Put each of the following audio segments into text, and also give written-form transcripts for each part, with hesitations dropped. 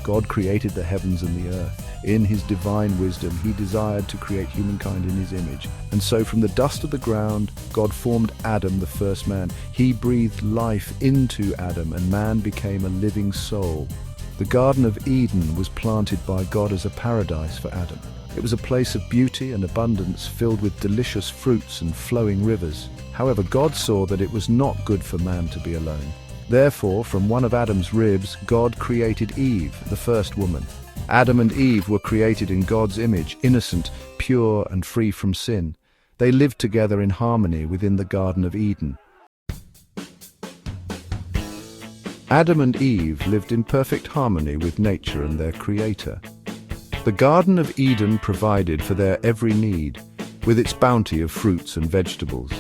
God created the heavens and the earth. In his divine wisdom, he desired to create humankind in his image. And so from the dust of the ground, God formed Adam, the first man. He breathed life into Adam, and man became a living soul. The Garden of Eden was planted by God as a paradise for Adam. It was a place of beauty and abundance, filled with delicious fruits and flowing rivers. However, God saw that it was not good for man to be alone. Therefore, from one of Adam's ribs, God created Eve, the first woman. Adam and Eve were created in God's image, innocent, pure, and free from sin. They lived together in harmony within the Garden of Eden. Adam and Eve lived in perfect harmony with nature and their Creator. The Garden of Eden provided for their every need, with its bounty of fruits and vegetables.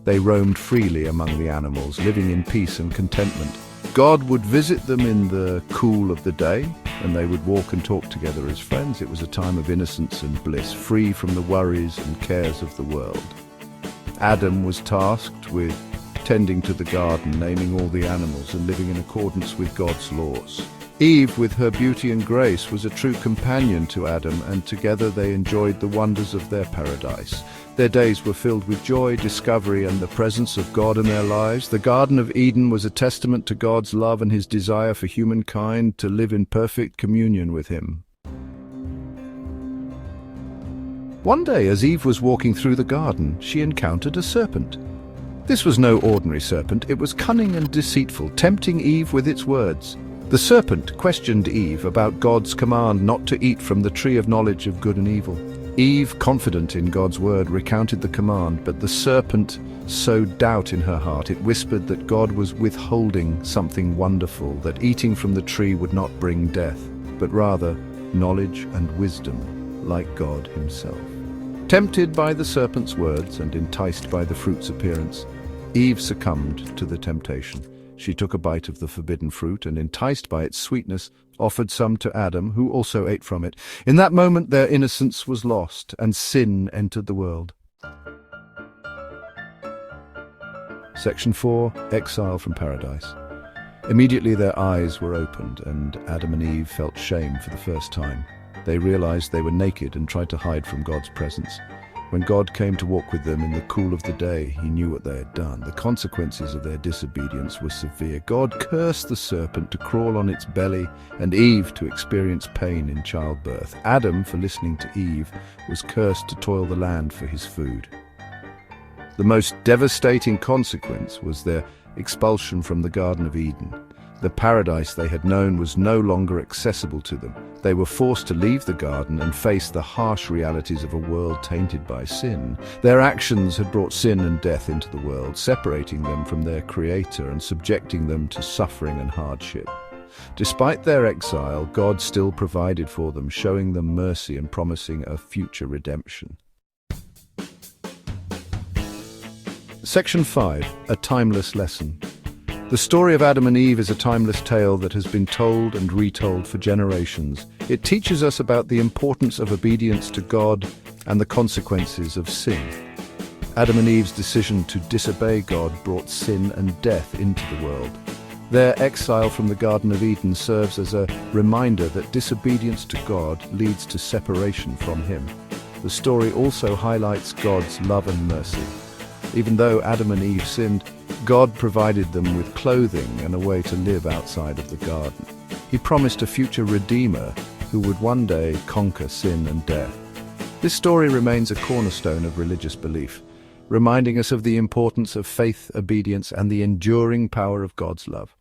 They roamed freely among the animals, living in peace and contentment. God would visit them in the cool of the day, and they would walk and talk together as friends. It was a time of innocence and bliss, free from the worries and cares of the world. Adam was tasked with tending to the garden, naming all the animals, and living in accordance with God's laws. Eve, with her beauty and grace, was a true companion to Adam, and together they enjoyed the wonders of their paradise. Their days were filled with joy, discovery, and the presence of God in their lives. The Garden of Eden was a testament to God's love and his desire for humankind to live in perfect communion with him. One day, as Eve was walking through the garden, she encountered a serpent. This was no ordinary serpent. It was cunning and deceitful, tempting Eve with its words. The serpent questioned Eve about God's command not to eat from the tree of knowledge of good and evil. Eve, confident in God's word, recounted the command, but the serpent sowed doubt in her heart. It whispered that God was withholding something wonderful, that eating from the tree would not bring death, but rather knowledge and wisdom, like God himself. Tempted by the serpent's words and enticed by the fruit's appearance, Eve succumbed to the temptation. She took a bite of the forbidden fruit and, enticed by its sweetness, offered some to Adam, who also ate from it. In that moment their innocence was lost, and sin entered the world. Section 4. Exile from Paradise. Immediately their eyes were opened, and Adam and Eve felt shame for the first time. They realized they were naked and tried to hide from God's presence. When God came to walk with them in the cool of the day, he knew what they had done. The consequences of their disobedience were severe. God cursed the serpent to crawl on its belly, and Eve to experience pain in childbirth. Adam, for listening to Eve, was cursed to toil the land for his food. The most devastating consequence was their expulsion from the Garden of Eden. The paradise they had known was no longer accessible to them. They were forced to leave the garden and face the harsh realities of a world tainted by sin. Their actions had brought sin and death into the world, separating them from their Creator and subjecting them to suffering and hardship. Despite their exile, God still provided for them, showing them mercy and promising a future redemption. Section 5. A timeless lesson. The story of Adam and Eve is a timeless tale that has been told and retold for generations. It teaches us about the importance of obedience to God and the consequences of sin. Adam and Eve's decision to disobey God brought sin and death into the world. Their exile from the Garden of Eden serves as a reminder that disobedience to God leads to separation from him. The story also highlights God's love and mercy. Even though Adam and Eve sinned, God provided them with clothing and a way to live outside of the garden. He promised a future Redeemer who would one day conquer sin and death. This story remains a cornerstone of religious belief, reminding us of the importance of faith, obedience, and the enduring power of God's love.